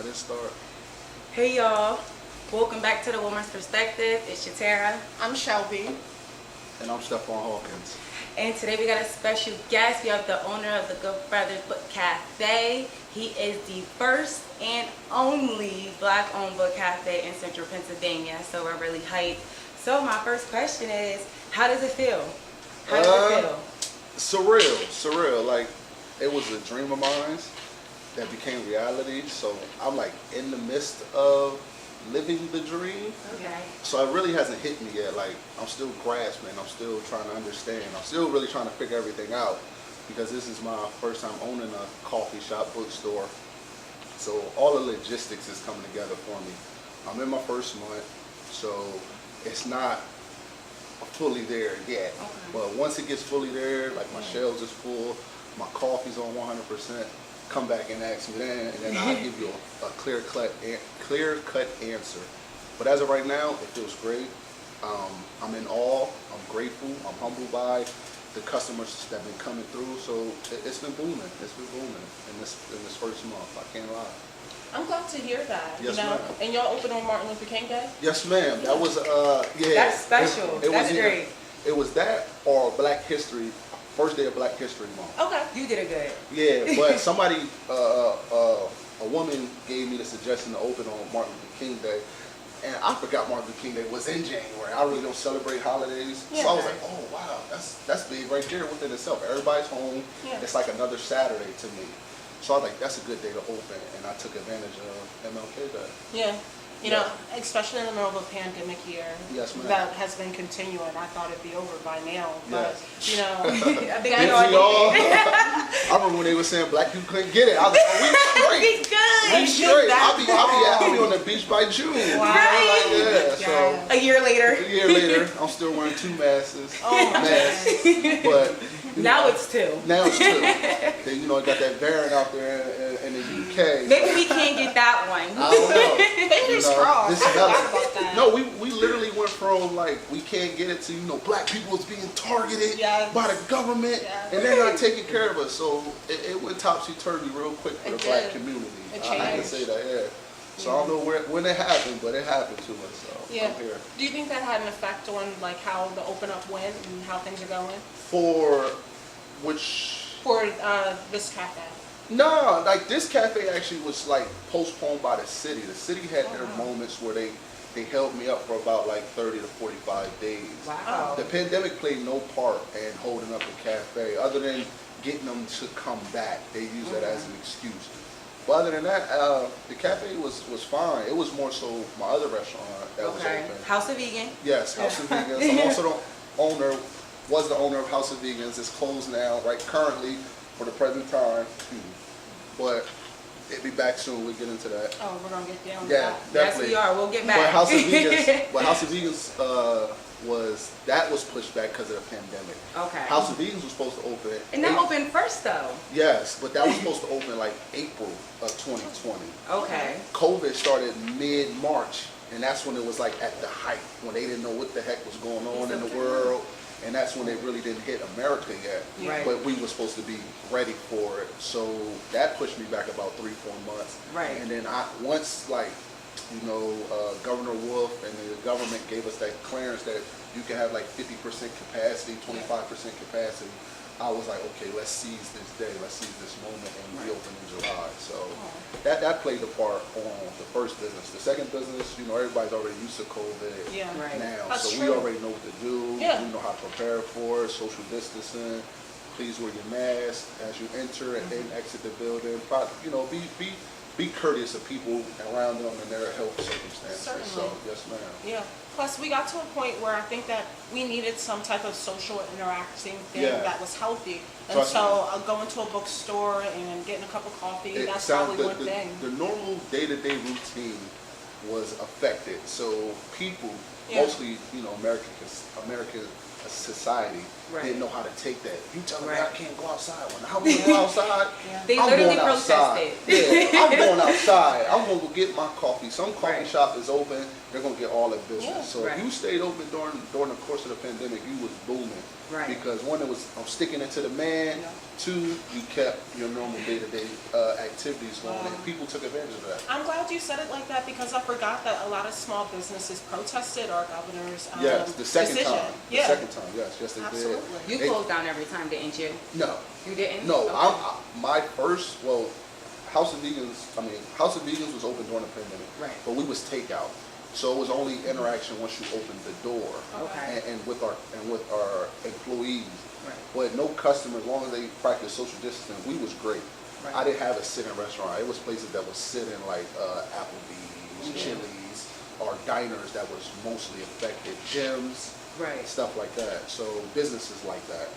didn't start. Hey y'all, welcome back to the Woman's Perspective. It's Shatara. I'm Shelby. And I'm Stephan Hawkins. And today we got a special guest. We have the owner of the Good Brothers Book Cafe. He is the first and only Black-owned book cafe in Central Pennsylvania. So we're really hyped. So my first question is, how does it feel? How does it feel? Surreal. Like, it was a dream of mine that became reality. So I'm like in the midst of living the dream. Okay. So it really hasn't hit me yet. Like, I'm still grasping. I'm still trying to understand. I'm still really trying to figure everything out because this is my first time owning a coffee shop bookstore. So all the logistics is coming together for me. I'm in my first month, so it's not fully there yet. Okay. But once it gets fully there, like my shelves is full, my coffee's on 100%, come back and ask me then, and then I'll give you a clear-cut answer. But as of right now, it feels great. I'm in awe, I'm grateful, I'm humbled by the customers that have been coming through. So it's been booming. It's been booming in this first month. I can't lie. I'm glad to hear that. Yes, ma'am. ma'am. And y'all opened on Martin Luther King Day? Yes, ma'am. That was yeah. That's special. That's great. It was that or Black History, first day of Black History Month. Okay. You did it good. Yeah, but somebody, a woman gave me the suggestion to open on Martin Luther King Day, and I forgot Martin Luther King Day was in January. I really don't celebrate holidays, Yeah. so I was like, oh wow, that's big right there within itself. Everybody's home. Yeah. It's like another Saturday to me. So I was like, that's a good day to open, and I took advantage of MLK Day. Yeah. You know, especially in the middle of a pandemic year Yes, ma'am. that has been continuing. I thought it'd be over by now, but Yes. you know, I think Didn't we all? I remember when they were saying Black people couldn't get it. I was like, oh, we straight. He's good. We straight. Exactly. I'll be on the beach by June. Wow. Like, yeah. So Yeah. A year later. a year later, I'm still wearing 2 masks. Oh my masks. But Now it's 2. now it's 2. Then, you know, got that variant out there in the UK. Maybe we can't get that one. I don't know. Fingers crossed. This I is forgot about that. No, we literally went from like we can't get it to, you know, Black people is being targeted Yes. by the government Yes. and they're not taking care of us. So it went topsy-turvy real quick for It the Black did. community. It I can changed. say that, yeah. So I don't know when it happened, but it happened to us. So Yeah. I'm here. Do you think that had an effect on like how the open up went and how things are going For which for this cafe? no, like this cafe actually was like postponed by the city. The city had their wow. moments where they held me up for about like 30 to 45 days. Wow. The pandemic played no part in holding up the cafe other than getting them to come back. They used that as an excuse. But other than that, the cafe was fine. It was more so my other restaurant that was Okay. open. House of Vegan. Yes, House of Vegans. I'm also the owner of House of Vegans. It's closed now, right currently, for the present time. But it'll be back soon. We'll get into that. Oh, we're gonna get down to Yeah, that. definitely. Yes, we are. We'll get back. But House of Vegans was pushed back because of the pandemic. Okay. House of Vegans was supposed to open. And that opened first though. Yes, but that was supposed to open like April of 2020. Okay. COVID started mid-March, and that's when it was like at the height, when they didn't know what the heck was going on in the world, and that's when they really didn't hit America yet. Right. But we were supposed to be ready for it, so that pushed me back about 3-4 months. Right. And then once like, you know, Governor Wolf and the government gave us that clearance that you can have like 50% capacity, 25% capacity. I was like, okay, let's seize this day, let's seize this moment, and reopen in July. So that played a part on the first business. The second business, you know, everybody's already used to COVID Yeah. Right. now, That's so true. we already know what to do. Yeah. We know how to prepare for it, social distancing. Please wear your mask as you enter and exit the building. You know, be courteous of people around them and their health circumstances. Certainly. So yes, ma'am. Yeah. Plus, we got to a point where I think that we needed some type of social interacting thing Yeah. that was healthy. And Trust so, going to a bookstore and getting a cup of coffee, It that's sounds- probably one thing. The normal day-to-day routine was affected. So people, Yeah. mostly, you know, American society, Right. didn't know how to take that. You telling me Right. I can't go outside. When I'm going to go outside, They I'm literally going outside. protested. Yeah, I'm going outside. I'm gonna go get my coffee. Some coffee Right. shop is open. They're gonna get all the business. Yeah. So Right. if you stayed open during the course of the pandemic, you was booming. Right. Because one, it was I'm sticking it to the man. Yeah. Two, you kept your normal day-to-day activities going, and people took advantage of that. I'm glad you said it like that because I forgot that a lot of small businesses protested our governor's Yes, the second decision. time. The Yeah, second time, yes, they absolutely. did. You They- closed down every time, didn't you? No, You didn't? no. Okay. My first, House of Vegans was open during the pandemic, Right. but we was takeout, so it was only interaction once you opened the door, Okay. and with our employees. Right. But no customer, as long as they practice social distancing, we was great. Right. I didn't have a sit-in restaurant. It was places that was sit-in like Applebee's, Chili's, or diners that was mostly affected, gyms, Right. stuff like that. So businesses like that.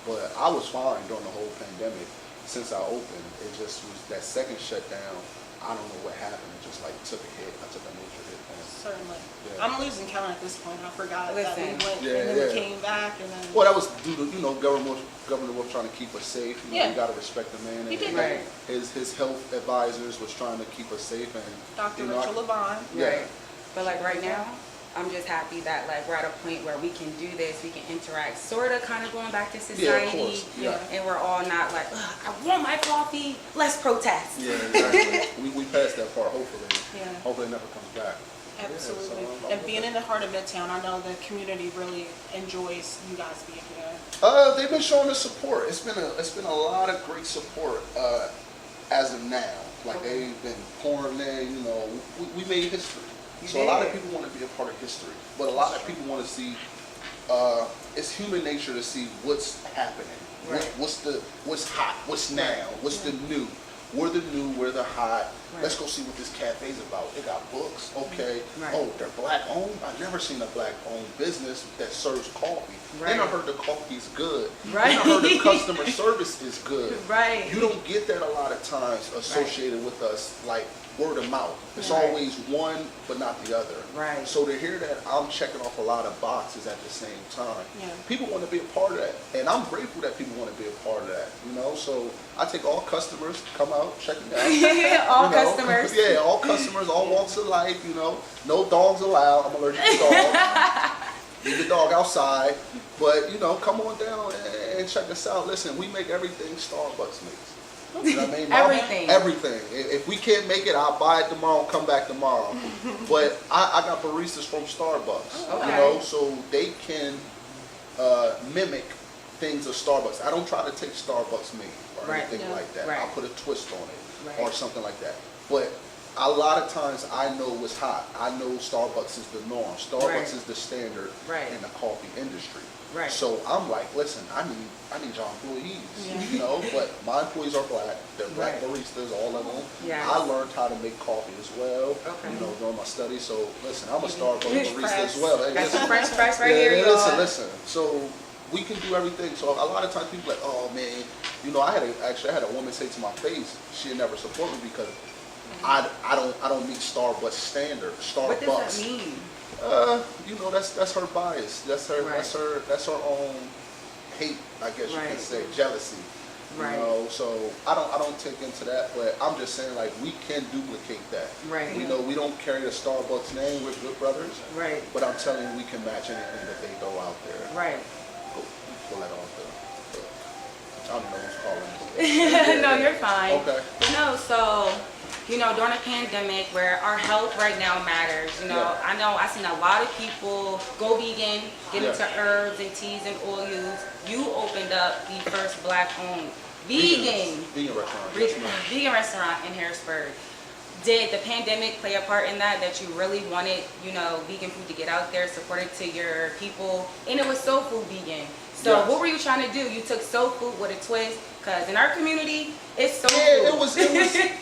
But I was fine during the whole pandemic. Since I opened, it just was that second shutdown. I don't know what happened. It just like took a hit. I took a major hit. Certainly. Yeah. I'm losing count at this point. I forgot that we Listen. went Yeah, and then yeah. we came back and then. Well, that was due to Governor Wolf trying to keep us safe. You Yeah. got to respect the man. He did And that. his health advisors was trying to keep us safe, and Dr. you know, Rachel Levine. Yeah. Right. But like right now, I'm just happy that like we're at a point where we can do this, we can interact, sort of kind of going back to society. Yeah, of course. Yeah. And we're all not like, "Ugh, I want my coffee, let's protest. Yeah, exactly. we passed that part. Hopefully, Yeah. hopefully it never comes back. Absolutely. Yeah, so And being in the heart of Midtown, I know the community really enjoys you guys being here. They've been showing us support. It's been a lot of great support as of now. Like Okay. they've been pouring in. You know, we made history. You So a lot of did. people want to be a part of history, but a lot of people want to see. It's human nature to see what's happening. Right. What's hot? What's now? What's the new? We're the new. We're the hot. Right. Let's go see what this cafe's about. They got books. Okay. Right. Oh, they're black owned. I've never seen a black owned business that serves coffee. Then I Right. heard the coffee's good. Right. Then I heard the customer service is good. Right. You don't get that a lot of times associated with us like word of mouth. It's Right. always one but not the other. Right. So to hear that I'm checking off a lot of boxes at the same time, Yeah. people want to be a part of that. And I'm grateful that people want to be a part of that. You know, so I take all customers, come out, check it out. All You know, customers. Yeah, all customers, all walks of life, you know. No dogs allowed. I'm allergic to dogs. Leave your dog outside. But, you know, come on down and check us out. Listen, we make everything Starbucks makes. You know what I mean? Everything. Everything. If we can't make it, I'll buy it tomorrow and come back tomorrow. But I got baristas from Starbucks. Okay. You know, so they can mimic things of Starbucks. I don't try to take Starbucks me or Right. anything Yeah. like that. Right. I'll put a twist on it Right. or something like that. But a lot of times I know what's hot. I know Starbucks is the norm. Starbucks Right. is the standard Right. in the coffee industry. Right. So I'm like, listen, I need your employees, Yeah. you know, but my employees are black. They're black Right. baristas, all of them. Yes. I learned how to make coffee as well, Okay. you know, during my studies. So listen, I'm a French Starbucks barista press. as well. Hey, Got listen. some French press right Yeah, here, yeah, y'all. listen. So we can do everything. So a lot of times people are like, oh man, you know, I had a woman say to my face, she'd never support me because I don't meet Starbucks standard. What Starbucks. does that mean? You know, that's her bias. That's her Right. that's her own hate, I guess you Right. can say, jealousy. Right. You know, so I don't take into that, but I'm just saying like we can duplicate that. Right. You know, we don't carry the Starbucks name with Good Brothers, Right. but I'm telling you we can match anything that they throw out there. Right. Go, pull that off the I don't know who's calling. No, you're fine. Okay. But no, so, you know, during a pandemic where our health right now matters, you know, Yeah. I know I've seen a lot of people go vegan, get Yeah. into herbs and teas and oils. You opened up the first black-owned vegan Vegan restaurant. Yes, ma'am. vegan restaurant in Harrisburg. Did the pandemic play a part in that you really wanted, you know, vegan food to get out there, support it to your people? And it was soul food vegan. So Yes. what were you trying to do? You took soul food with a twist, because in our community, it's soul Yeah, food. it was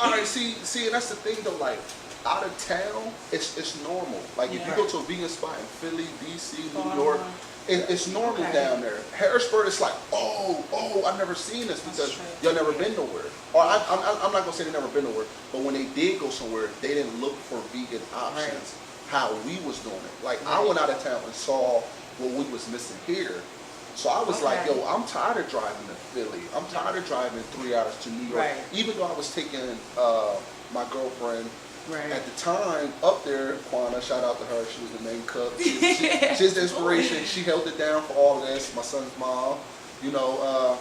all right. See, and that's the thing though. Like out of town, it's normal. Like if you Yeah. go to a vegan spot in Philly, DC, New York, it's normal Okay. down there. Harrisburg, it's like, oh, I've never seen this because true. y'all never been nowhere. Or I'm not gonna say they never been nowhere, but when they did go somewhere, they didn't look for vegan options. How we was doing it. Like I Right. went out of town and saw what we was missing here. So I was like, Okay. yo, I'm tired of driving to Philly. I'm tired of driving 3 hours to New York. Right. Even though I was taking my girlfriend. Right. At the time, up there, Quana, shout out to her, she was the main cook. She's the inspiration. She held it down for all of this. My son's mom, you know,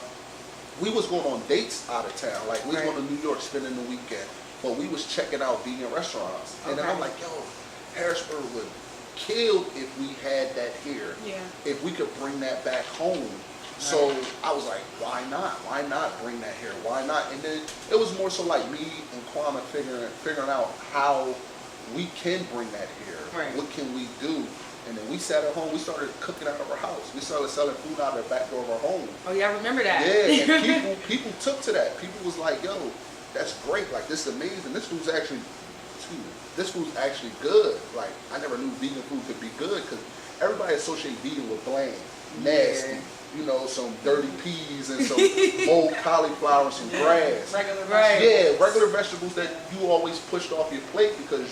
we was going on dates out of town. Like, we was going to New York spending the weekend. But we was checking out vegan restaurants. And then I'm like, yo, Harrisburg would kill if we had that here. Yeah. If we could bring that back home. So I was like, why not? Why not bring that here? Why not? And then it was more so like me and Kwame figuring out how we can bring that here. Right. What can we do? And then we sat at home. We started cooking out of our house. We started selling food out of the back door of our home. Oh, yeah, I remember that. Yeah, and people took to that. People was like, yo, that's great. Like, this is amazing. This food's actually good. Like, I never knew vegan food could be good because everybody associates vegan with bland, nasty. Yeah. You know, some dirty peas and some old cauliflower and some grass. Regular vegetables. Yeah, regular vegetables that you always pushed off your plate because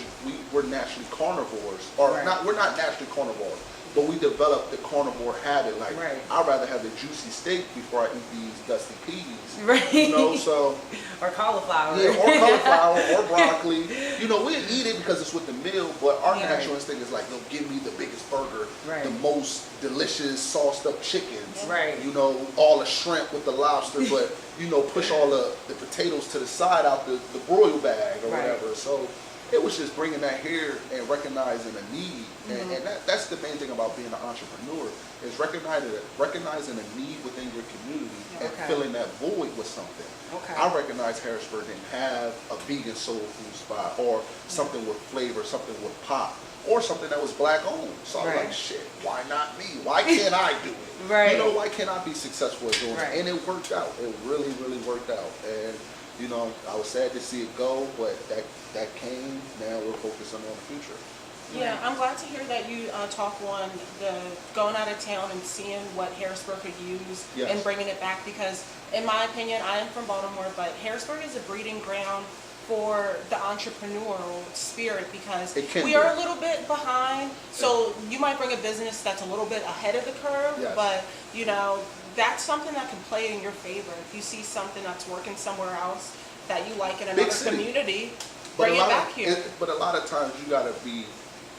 we're naturally carnivores. Or we're not naturally carnivores, but we developed the carnivore habit. Like, I'd rather have the juicy steak before I eat these dusty peas. Right. You know, so. Or cauliflower. Yeah, or cauliflower or broccoli. You know, we'll eat it because it's with the meal, but our natural instinct is like, no, give me the biggest burger, the most delicious sauced up chickens. Right. You know, all the shrimp with the lobster, but, you know, push all the potatoes to the side out the broil bag or whatever. So it was just bringing that here and recognizing a need. And that's the main thing about being an entrepreneur is recognizing a need within your community and filling that void with something. I recognize Harrisburg didn't have a vegan soul food spot or something with flavor, something with pop, or something that was black owned. So I was like, shit, why not me? Why can't I do it? You know, why can't I be successful at doing it? And it worked out. It really, really worked out. And, you know, I was sad to see it go, but that came. Now we're focusing on the future. Yeah, I'm glad to hear that you talk on the going out of town and seeing what Harrisburg could use and bringing it back because, in my opinion, I am from Baltimore, but Harrisburg is a breeding ground for the entrepreneurial spirit because we are a little bit behind. So you might bring a business that's a little bit ahead of the curve, but, you know, that's something that can play in your favor. If you see something that's working somewhere else that you like in another community, bring it back here. But a lot of times you got to be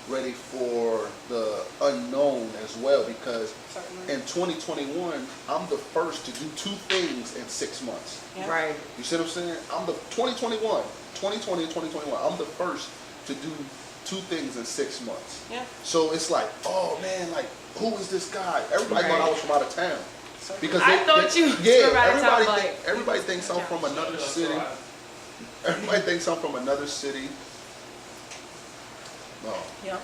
ready for the unknown as well because in 2021 I'm the first to do 2 things in 6 months. Right. You see what I'm saying? I'm the 2020 and 2021. I'm the first to do 2 things in 6 months. Yeah. So it's like, oh man, like who is this guy? Everybody thought I was from out of town. Because everybody thinks I'm from another city. Everybody thinks I'm from another city. No. Yeah.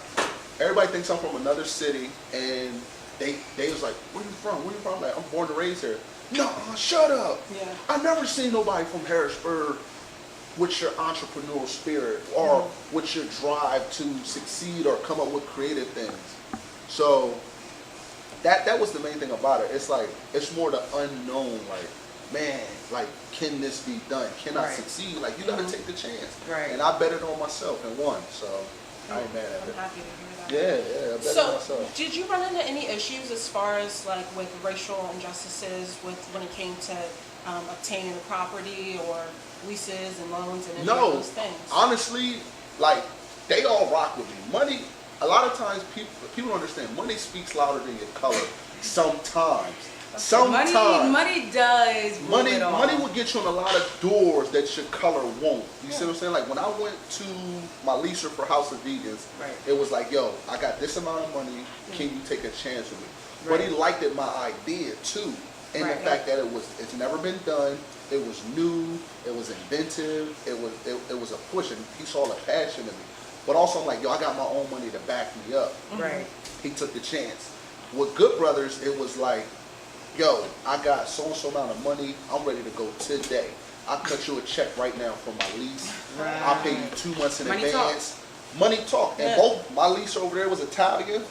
Everybody thinks I'm from another city, and they was like, "Where you from? Where you from?" Like, I'm born and raised here. No, shut up. Yeah. I never seen nobody from Harrisburg with your entrepreneurial spirit or with your drive to succeed or come up with creative things. So that was the main thing about it. It's like it's more the unknown. Like, man, like, can this be done? Can I succeed? Like, you gotta take the chance. Right. And I bet it on myself and won. So. I ain't mad at it. I'm happy to hear that. Yeah, I bet on myself. Did you run into any issues as far as like with racial injustices with when it came to obtaining a property or leases and loans and any of those things? Honestly, like they all rock with me. Money. A lot of times people don't understand. Money speaks louder than your color. Sometimes. Money does. Money will get you in a lot of doors that your color won't. You see what I'm saying? Like when I went to my leaser for House of Vegans, it was like, yo, I got this amount of money. Can you take a chance with me? But he liked it, my idea too, and the fact that it's never been done. It was new. It was inventive. It was a push, and he saw the passion in me. But also, I'm like, yo, I got my own money to back me up. Right. He took the chance. With Good Brothers, it was like, yo, I got so-and-so amount of money. I'm ready to go today. I'll cut you a check right now for my lease. I'll pay you 2 months in advance. Money talk. And both, my lease over there was Italian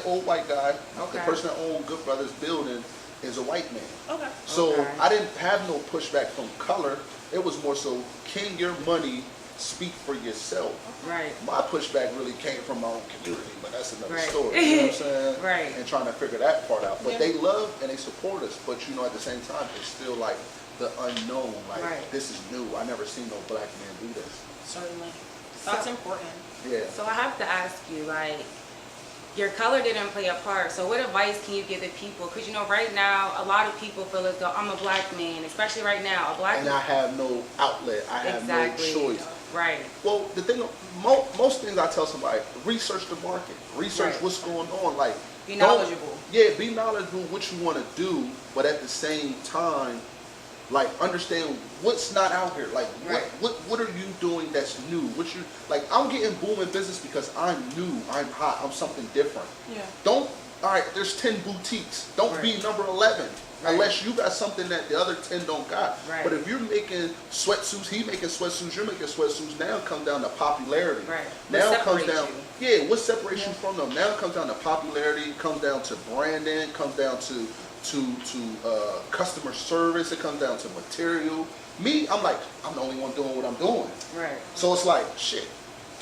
old white guy. The person that owned Good Brothers building is a white man. So I didn't have no pushback from color. It was more so, can your money speak for yourself? Right. My pushback really came from my own community, but that's another story. You know what I'm saying? And trying to figure that part out. But they love and they support us. But you know, at the same time, it's still like the unknown. Like, Right. this is new. I never seen no black man do this. Certainly. That's important. Yeah. So I have to ask you, like, your color didn't play a part. So what advice can you give the people? Because, you know, right now, a lot of people feel as though I'm a black man, especially right now. A black And I have no outlet. I have no choice. Right. Well, the thing, most things I tell somebody, research the market. Research what's going on. Like, Be knowledgeable. Yeah, be knowledgeable what you want to do, but at the same time, like, understand what's not out here. Like, what are you doing that's new? What you like? I'm getting booming business because I'm new. I'm hot. I'm something different. Yeah. Don't. All right. There's 10 boutiques. Don't be number 11 unless you got something that the other 10 don't got. Right. But if you're making sweatsuits, he making sweatsuits, you're making sweatsuits. Now it comes down to popularity. Right. Now What it comes separates down. you? Yeah. What separates you from them? Now it comes down to popularity. It comes down to branding. It comes down to customer service. It comes down to material. Me, I'm like, I'm the only one doing what I'm doing. Right. So it's like, shit.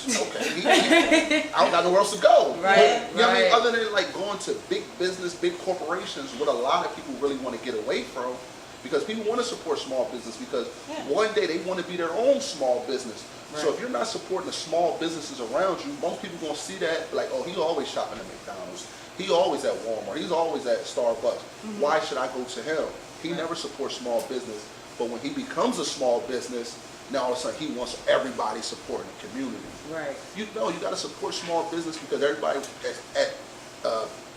Okay. I don't got nowhere else to go. Right. You know what I mean? Other than like going to big business, big corporations, what a lot of people really want to get away from, because people want to support small business because one day they want to be their own small business. Right. So if you're not supporting the small businesses around you, most people gonna see that like, oh, he always shopping at McDonald's. He always at Walmart. He's always at Starbucks. Why should I go to him? He never supports small business. But when he becomes a small business, now all of a sudden he wants everybody supporting the community. Right. You know, you got to support small business because everybody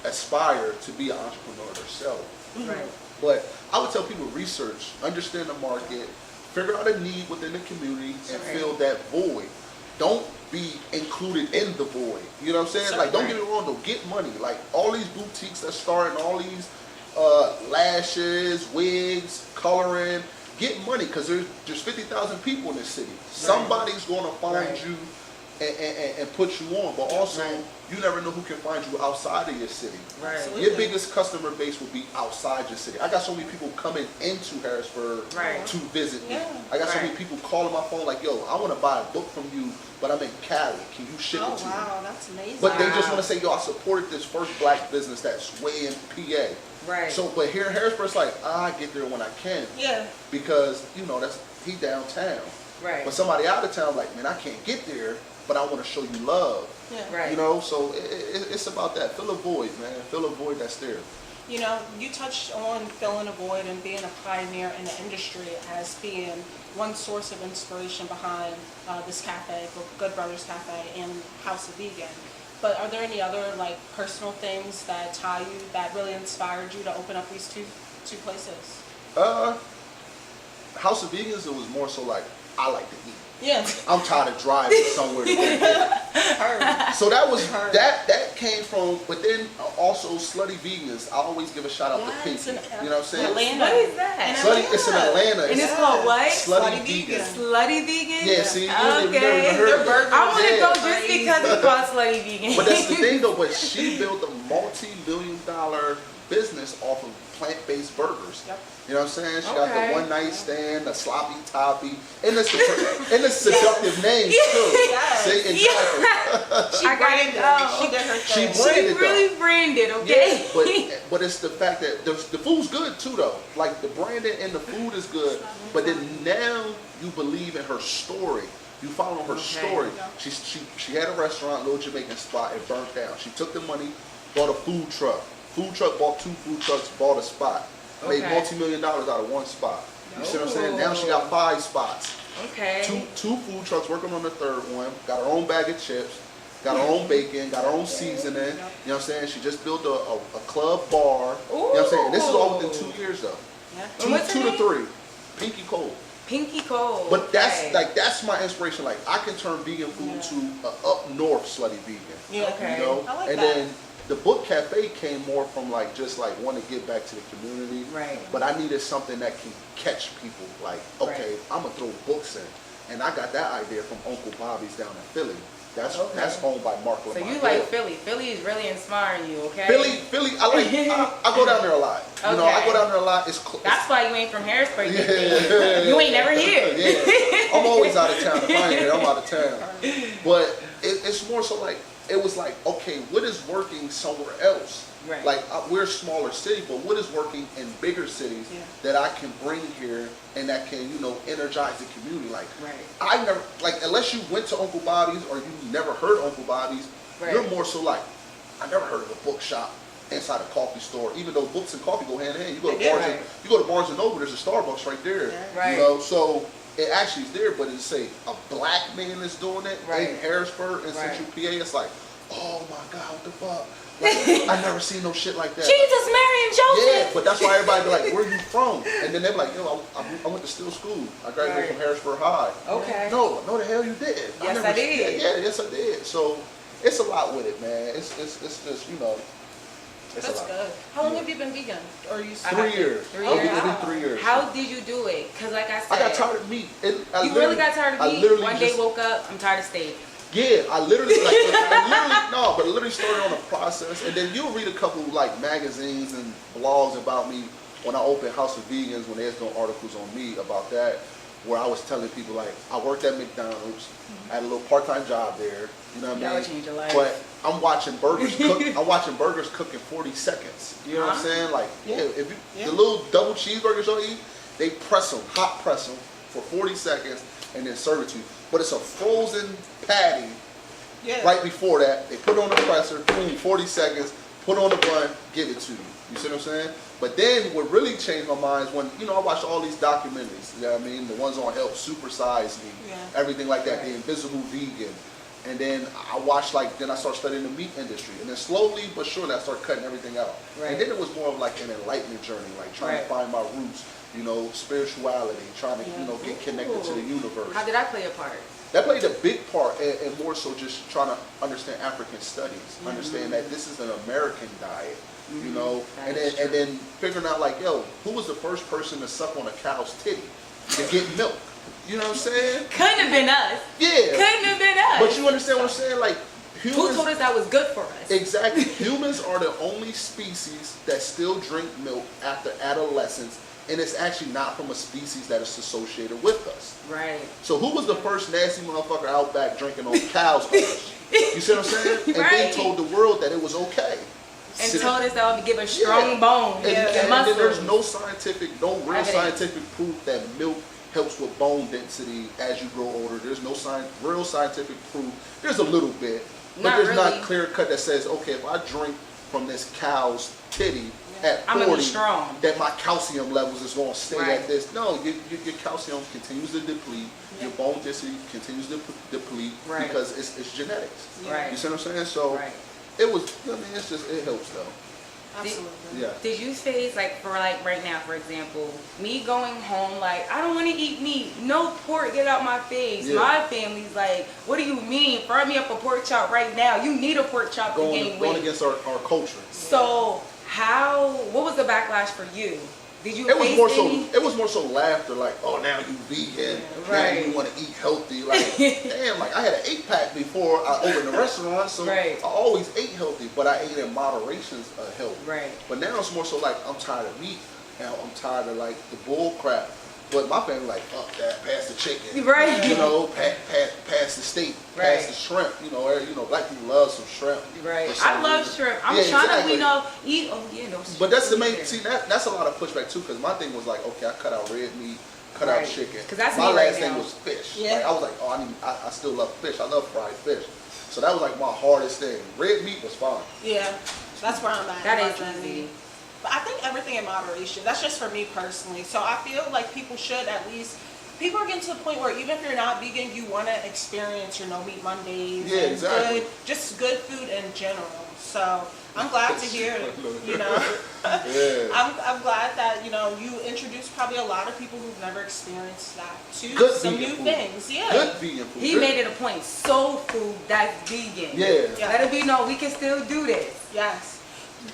aspire to be an entrepreneur themselves. Right. But I would tell people research, understand the market, figure out a need within the community, and fill that void. Don't be included in the void. You know what I'm saying? Like, don't get me wrong, though. Get money. Like, all these boutiques that start, all these lashes, wigs, coloring, get money because there's 50,000 people in this city. Somebody's going to find you and put you on. But also, you never know who can find you outside of your city. Right. Your biggest customer base will be outside your city. I got so many people coming into Harrisburg to visit me. I got so many people calling my phone like, yo, I want to buy a book from you, but I'm in Cali. Can you ship it to me? Oh, wow, that's amazing. But they just want to say, yo, I supported this first black business that's way in PA. Right. So, but here in Harrisburg, it's like, I get there when I can. Yeah. Because, you know, he downtown. Right. But somebody out of town, like, man, I can't get there, but I want to show you love. Yeah. Right. You know, so it's about that. Fill a void, man. Fill a void that's there. You know, you touched on filling a void and being a pioneer in the industry as being one source of inspiration behind this cafe, Good Brothers Cafe and House of Vegan. But are there any other like personal things that tie you, that really inspired you to open up these two places? House of Vegans, it was more so like, I like to eat. Yeah. I'm tired of driving somewhere to go get. So that was that came from, but then also Slutty Vegans. I always give a shout out to Pinky. You know what I'm saying? Atlanta. What is that? Slutty, it's in Atlanta. And it's called what? Slutty Vegan. Slutty Vegan? Yeah, see, you never even heard of it. I want to go just because it's called Slutty Vegan. But that's the thing though, but she built a multi-million-dollar business off of plant-based burgers. Yep. You know what I'm saying? She got the one night stand, the sloppy toppy, and the seductive name too. Yes. See, exactly. She branded it. She did her thing. She really branded, okay? Yeah, but it's the fact that the food's good too though. Like the branding and the food is good. But then now you believe in her story. You follow her story. She had a restaurant, little Jamaican spot, it burnt down. She took the money, bought a food truck. Food truck bought 2 food trucks, bought a spot. Made multi-million-dollars out of one spot. You see what I'm saying? Now she got 5 spots. Okay. Two food trucks, working on the 3rd one. Got her own bag of chips. Got her own bacon. Got her own seasoning. You know what I'm saying? She just built a club bar. You know what I'm saying? And this is all within 2 years though. Yeah. 2 to 3. Pinky Cold. Pinky Cold. But that's my inspiration. Like I can turn vegan food to up north Slutty Vegan. Yeah. Okay. You know? I like and that. then the book cafe came more from like just like want to give back to the community. Right. But I needed something that can catch people. Like, okay, I'm gonna throw books in, and I got that idea from Uncle Bobby's down in Philly. That's owned by Mark So Lamont. you like Philly. Philly is really inspiring you, okay? Philly. I go down there a lot. You know, I go down there a lot. That's why you ain't from Harrisburg. Yeah. You ain't never here. Yeah. I'm always out of town. If I ain't here, I'm out of town. But it's more so like it was like, okay, what is working somewhere else? Right. Like we're a smaller city, but what is working in bigger cities that I can bring here and that can, you know, energize the community? Like, I never, like, unless you went to Uncle Bobby's or you never heard of Uncle Bobby's, you're more so like, I never heard of a bookshop inside a coffee store, even though books and coffee go hand in hand. You go to Barnes and Noble, there's a Starbucks right there. You know, so it actually is there, but it's say a black man is doing it in Harrisburg in Central PA. It's like, oh my God, what the fuck? Like, I never seen no shit like that. Jesus, Mary, and Joseph. Yeah, but that's why everybody be like, where you from? And then they're like, yo, I went to Still School. I graduated from Harrisburg High. Okay. No, the hell you did. Yes, I did. Yeah, yes, I did. So it's a lot with it, man. It's just, you know. That's good. How long have you been vegan? Or you 3 years. 3 years. It's been 3 years. How did you do it? Because like I said, I got tired of meat. You really got tired of meat? One day woke up, I'm tired of steak. Yeah, I literally but it literally started on a process, and then you'll read a couple like magazines and blogs about me when I opened House of Vegans, when there's no articles on me about that, where I was telling people like I worked at McDonald's, I had a little part-time job there, you know what I mean? Change your life. But I'm watching burgers cook. I'm watching burgers cook in 40 seconds. You know what I'm saying? Like, if you, the little double cheeseburgers y'all eat, they press them, hot press them for 40 seconds, and then serve it to you. But it's a frozen patty. Right before that, they put it on the presser, boom, 40 seconds, put on the bun, give it to you. You see what I'm saying? But then what really changed my mind is when, you know, I watched all these documentaries, you know what I mean? The ones on health, Super Size Me, everything like that, The Invisible Vegan. And then I watched, like, then I started studying the meat industry. And then slowly but surely I started cutting everything out. And then it was more of like an enlightenment journey, like trying to find my roots, you know, spirituality, trying to, you know, get connected to the universe. How did I play a part? That played a big part, and more so just trying to understand African studies, understand that this is an American diet, you know, and then figuring out like, yo, who was the first person to suck on a cow's titty to get milk? You know what I'm saying? Couldn't have been us. Yeah. Couldn't have been us. But you understand what I'm saying? Like, humans, who told us that was good for us? Exactly. Humans are the only species that still drink milk after adolescence. And it's actually not from a species that is associated with us. Right. So who was the first nasty motherfucker out back drinking on cows' udders? You see what I'm saying? And then told the world that it was okay. And told us that would give a strong bone. And then there's no real scientific proof that milk helps with bone density as you grow older. There's no real scientific proof. There's a little bit, but there's not clear cut that says, okay, if I drink from this cow's titty at 40, that my calcium levels is going to stay at this. No, your calcium continues to deplete. Your bone density continues to deplete because it's genetics. You see what I'm saying? So it was. I mean, it's just it helps though. Absolutely. Did you face like right now, for example, me going home like I don't want to eat meat, no pork, get out my face. My family's like, what do you mean? Fry me up a pork chop right now. You need a pork chop to gain weight. Going against our culture. So what was the backlash for you? Did you? It was more so laughter, like, oh, now you vegan, now you want to eat healthy. Like, damn, like I had an 8-pack before I opened the restaurant, so I always ate healthy, but I ate in moderation of health. But now it's more so like I'm tired of meat, and I'm tired of like the bull crap. But my family like, fuck that, pass the chicken, you know, pass the steak, pass the shrimp, you know, black people love some shrimp. I love shrimp. I'm trying to, eat, But that's the main, see, that's a lot of pushback too, because my thing was like, okay, I cut out red meat, cut out chicken. That's my me last thing was fish. Like, I was like, I still love fish. I love fried fish. So that was like my hardest thing. Red meat was fine. Yeah, that's where I'm at. That is easy. But I think everything in moderation. That's just for me personally. So I feel like people should at least. People are getting to the point where even if you're not vegan, you want to experience your No Meat Mondays. Yeah, exactly. Good food in general. So I'm glad to hear, you know. I'm glad that, you know, you introduced probably a lot of people who've never experienced that to some new things. Yeah. Good vegan food. He made it a point. Soul food that's vegan. Let it be known we can still do this. Yes.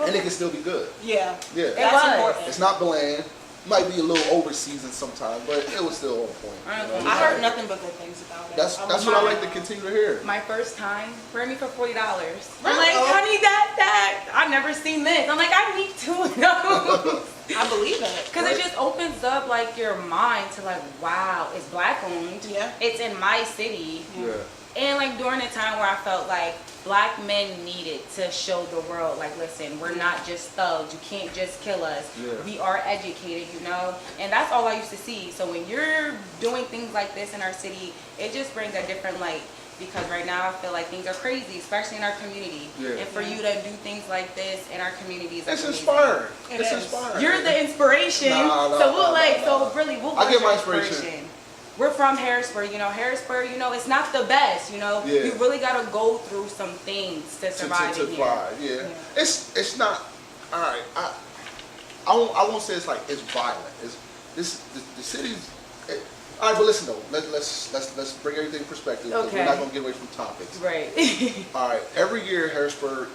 And it can still be good. Yeah. That's important. It's not bland. Might be a little over seasoned sometimes, but it was still on point. You know? I heard nothing but good things about it. That's what I like to continue to hear. My first time, bring me for $40. I'm like, I need that. I've never seen this. I'm like, I need 2 of those. I believe it. Because it just opens up like your mind to like, wow, it's black owned. Yeah. It's in my city. Yeah. And like like during a time where I felt like black men needed to show the world, like, listen, we're not just thugs. You can't just kill us. Yeah. We are educated, you know? And that's all I used to see. So when you're doing things like this in our city, it just brings a different light. Because right now I feel like things are crazy, especially in our community. Yeah. And for you to do things like this in our communities, It's inspiring. It's is. inspiring. You're the inspiration. So really, we'll I get my your inspiration. We're from Harrisburg, you know. Harrisburg, you know, it's not the best, you know. Yeah. You really got to go through some things to survive to in here. thrive, yeah. It's not, all right, I won't say it's like, it's violent. The city's, all right, but listen though, let's bring everything in perspective, because we're not going to get away from topics. Right. All right, every year in Harrisburg,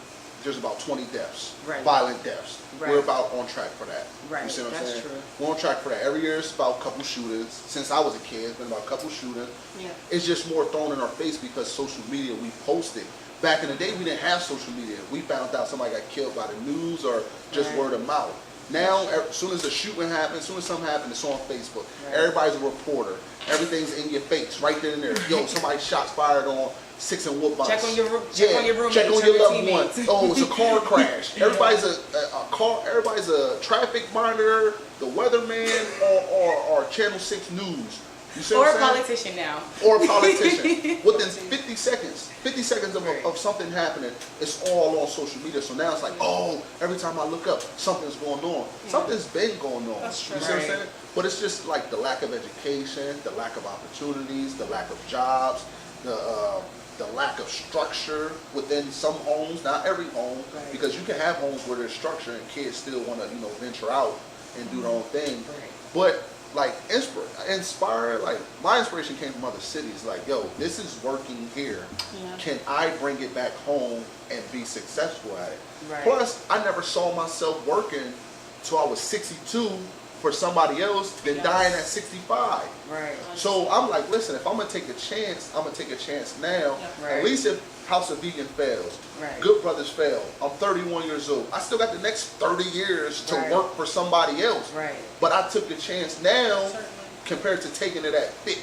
there's about 20 deaths, Right. violent deaths. Right. We're about on track for that. Right, You see what I'm that's saying? true. We're on track for that. Every year it's about a couple shootings. Since I was a kid, it's been about a couple shootings. Yeah. It's just more thrown in our face because social media, we post it. Back in the day, we didn't have social media. We found out somebody got killed by the news or just Right. word of mouth. Now, as soon as a shooting happens, as soon as something happens, it's on Facebook. Right. Everybody's a reporter. Everything's in your face, right there and there. Yo, somebody shots fired on 6 and Woodbine. Check on your roommates, check on your loved one. teammates. Oh, it's a car crash. Everybody's everybody's a traffic monitor, the weatherman, or Channel 6 News. You see Or what a I'm saying? politician now. Or a politician. Within 50 seconds Right. of something happening, it's all on social media. So now it's like, oh, every time I look up, something's going on. Yeah. Something's been going on. That's true. You see what I'm Right. saying? But it's just like the lack of education, the lack of opportunities, the lack of jobs, the lack of structure within some homes, not every home, Right. because you can have homes where there's structure and kids still want to, venture out and do their own thing. Right. But like inspire, like my inspiration came from other cities. Like, yo, this is working here. Yeah. Can I bring it back home and be successful at it? Right. Plus, I never saw myself working till I was 62 for somebody else, then Yes. dying at 65. Right. So I'm like, listen, if I'm gonna take a chance, I'm gonna take a chance now. Yeah. Right. At least if House of Vegan fails, Right. Good Brothers fail, I'm 31 years old. I still got the next 30 years to Right. work for somebody else. Right. But I took a chance now Certainly. compared to taking it at 50.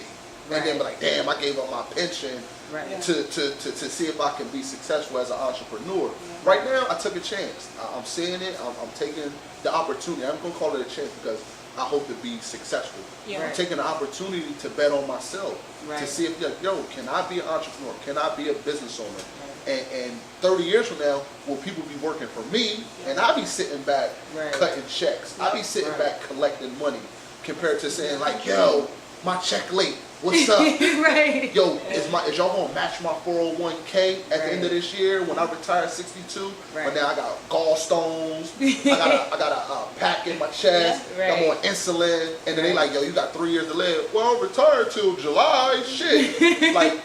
And then be like, damn, I gave up my pension Right. Yeah. to see if I can be successful as an entrepreneur. Right now, I took a chance. I'm seeing it. I'm taking the opportunity. I'm going to call it a chance because I hope to be successful. Yeah. I'm Right. taking the opportunity to bet on myself, to Right. see if, like, yo, can I be an entrepreneur? Can I be a business owner? And 30 years from now, will people be working for me? And I'll be sitting back Right. cutting checks. I'll be sitting Right. back collecting money compared to saying like, yo, my check late. What's up? Right. Yo, is y'all gonna match my 401k at the end of this year when I retire 62? Right. But now I got gallstones, I got a pack in my chest, Yeah. Right. I'm on insulin, and then they like, yo, you got 3 years to live. Well, I'm retired till July, shit. Like,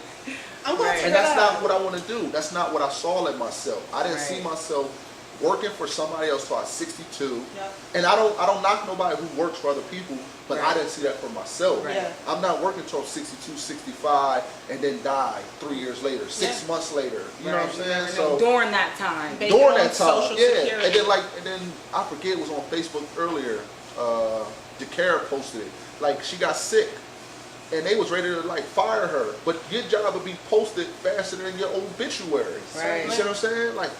I'm glad Right. to and hear that's that. not what I want to do. That's not what I saw in myself. I didn't see Right. myself working for somebody else till I was 62. Yep. And I don't knock nobody who works for other people, but I Right. didn't see that for myself. Right. Yeah. I'm not working till 62, 65, and then die 3 years later, 6 Yeah. months later. You know what I'm Right. saying? Never So know. During that time. Banking during on that time, Social yeah. Security. And then I forget, it was on Facebook earlier. DeCara posted it. Like, she got sick, and they was ready to like fire her, but your job would be posted faster than your obituary. Right. You see what I'm saying? Like,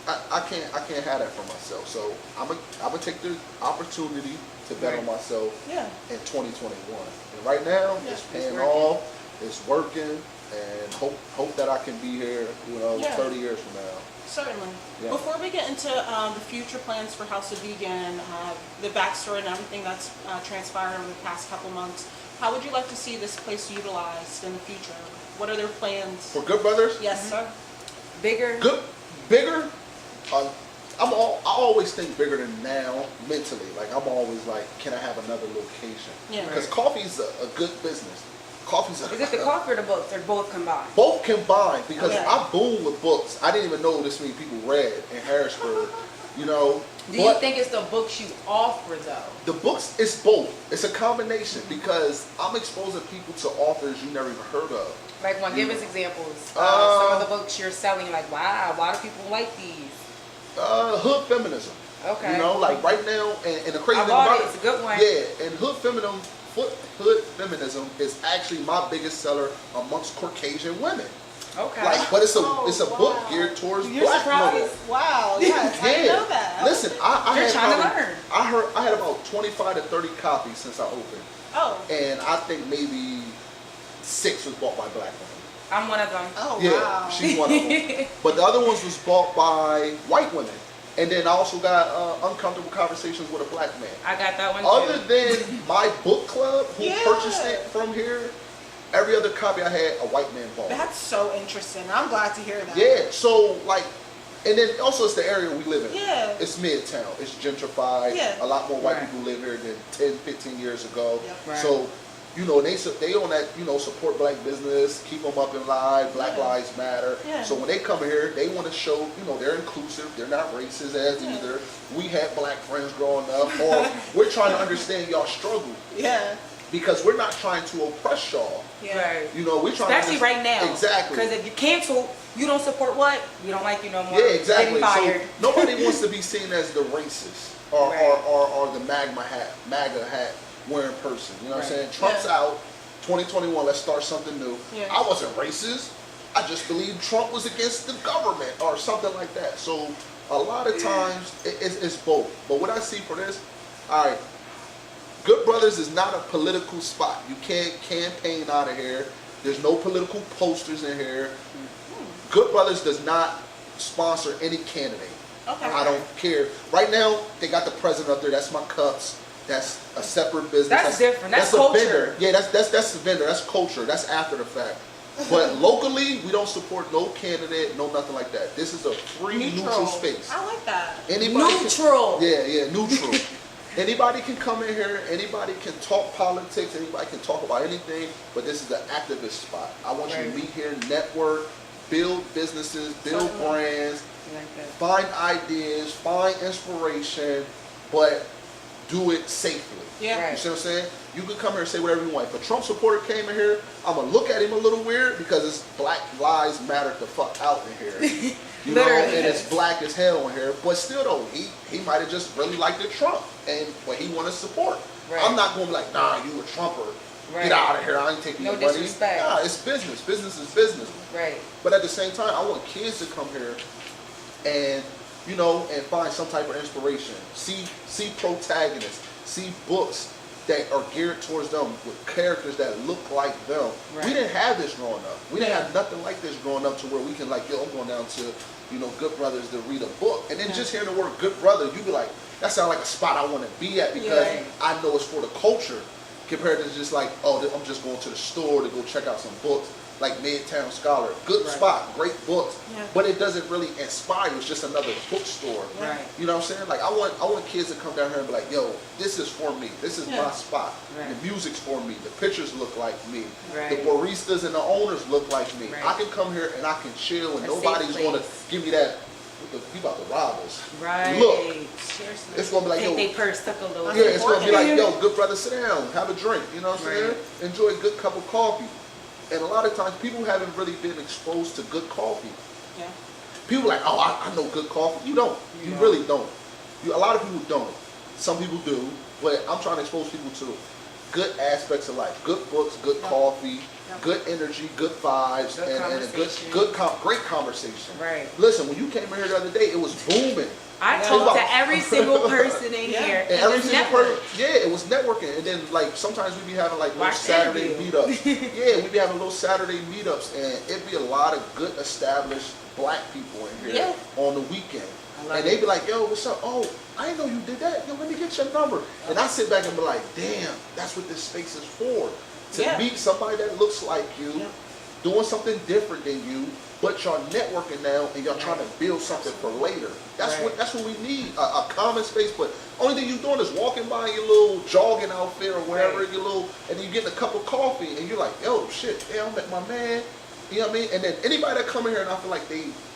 I can't have that for myself. So I'm gonna take the opportunity to bet on Right. myself Yeah. in 2021. And right now, Yeah, it's it's paying working. off. It's working, and hope that I can be here, Yeah. 30 years from now. Certainly. Yeah. Before we get into the future plans for House of Vegan, the backstory and everything that's transpired over the past couple months, how would you like to see this place utilized in the future? What are their plans? For Good Brothers, Yes, sir. Bigger. bigger. I always think bigger than now mentally. Like, I'm always like, can I have another location? Yeah. Because coffee's a good business. Coffee's Is it the coffee or the books, or both combined? both combined, because Okay. I boom with books. I didn't even know this many people read in Harrisburg. Do you But think it's the books you offer though? the books, it's both. It's a combination, because I'm exposing people to authors you never even heard of. Like, give us examples. Some of the books you're selling. Like, wow, why do people like these? Hood feminism. Okay. You know, like right now, and the crazy I thing bought about it. It's a good one. Yeah, and hood feminism is actually my biggest seller amongst Caucasian women. Okay. Like, but it's a wow. book geared towards You're black surprised? women. Wow, yes, I didn't know that. Listen, I You're had trying to probably, learn. I had about 25 to 30 copies since I opened, Oh, and I think maybe 6 was bought by black women. I'm one of them. oh, Yeah, wow. she's one of them. But the other ones was bought by white women. And then I also got uncomfortable conversations with a black man. I got that one Other too. than my book club, who Yeah. purchased it from here, every other copy I had, a white man bought. That's so interesting. I'm glad to hear that. Yeah, so like, and then also it's the area we live in. Yeah. It's Midtown. It's gentrified. Yeah. A lot more white Right. people live here than 10, 15 years ago. Yep. Right. So, you know, they on that, you know, support black business, keep them up in line, Black Yeah. Lives Matter. Yeah. So when they come here, they want to show, you know, they're inclusive, they're not racist as Yeah. either. We had black friends growing up, or we're trying to understand y'all struggle Yeah. because we're not trying to oppress y'all. Yeah. Right. You know, we're trying to Especially right now. Exactly. Because if you cancel, you don't support what? We don't like you no more. Yeah, exactly. Getting fired. So nobody wants to be seen as the racist or, Right. or the MAGA hat wearing person. You know what I'm Right. saying? Trump's Yeah. out. 2021, let's start something new. Yeah. I wasn't racist. I just believed Trump was against the government or something like that. So a lot of times it's both. But what I see for this, all right, Good Brothers is not a political spot. You can't campaign out of here. There's no political posters in here. Good Brothers does not sponsor any candidate. Okay. I don't care. Right now, they got the president up there. That's my cups. That's a separate business. That's different. That's a culture. vendor. Yeah, that's the vendor. That's culture. That's after the fact. But locally, we don't support no candidate, no nothing like that. This is a free, neutral space. I like that. Anybody Neutral. yeah, neutral. Anybody can come in here. Anybody can talk politics. Anybody can talk about anything. But this is an activist spot. I want you Right. to meet here, network, build businesses, build Something. brands, Like that. find ideas, find inspiration, but do it safely. Yeah. Right. You see what I'm saying? You can come here and say whatever you want. If a Trump supporter came in here, I'm going to look at him a little weird because it's Black Lives Matter the fuck out in here. You know, Literally. and it's black as hell in here. But still though, he might have just really liked the Trump and what he wanted to support. Right. I'm not going to be like, nah, you a Trumper. Right. Get out of here. I ain't taking No your money. disrespect. Nah, it's business. Business is business. Right. But at the same time, I want kids to come here and, you know, and find some type of inspiration. See protagonists. See books that are geared towards them with characters that look like them. Right. We didn't have this growing up. We didn't Yeah. have nothing like this growing up to where we can like, yo, I'm going down to, you know, Good Brothers to read a book. And then Yeah. just hearing the word Good Brother, you be like, that sounds like a spot I want to be at because Yeah. I know it's for the culture compared to just like, oh, I'm just going to the store to go check out some books. Like Midtown Scholar, good Right. spot, great books, Yeah. but it doesn't really inspire. It's just another bookstore. Right. You know what I'm saying? Like I want kids to come down here and be like, yo, this is for me. This is Yeah. my spot. Right. The music's for me. The pictures look like me. Right. The baristas and the owners look like me. Right. I can come here and I can chill and A nobody's safe going to place. give me that. You about to rob us. Right. Look, Seriously. it's gonna be like, Take yo, they purse stuck a little. yeah, it's gonna be like, important. yo, Good Brother, sit down, have a drink. You know what I'm saying? Right. Enjoy a good cup of coffee. And a lot of times, people haven't really been exposed to good coffee. Yeah. People are like, oh, I know good coffee. You don't. You don't. really don't. A lot of people don't. Some people do. But I'm trying to expose people to good aspects of life. Good books, good Yep. coffee, Yep. good energy, good vibes, Good and a conversation. great conversation. Right. Listen, when you came in here the other day, it was booming. I Yeah. talked to every single person in Yeah. here. And And every it's single network. person, yeah, it was networking. And then like sometimes we be having like little Watch Saturday interview. meetups. Yeah, we be having little Saturday meetups, and it'd be a lot of good established black people in here Yeah. on the weekend. I love And they be like, yo, what's up? Oh, I didn't know you did that. Yo, let me get your number. And I sit back and be like, damn, that's what this space is for. To Yeah. meet somebody that looks like you, Yeah. doing something different than you, but y'all networking now and y'all trying to build something for later. That's what we need, a common space. But only thing you doing is walking by in your little jogging outfit or wherever, Right. your little, and then you getting a cup of coffee and you're like, yo, shit, yeah, I met my man. You know what I mean? And then anybody that come in here and I feel like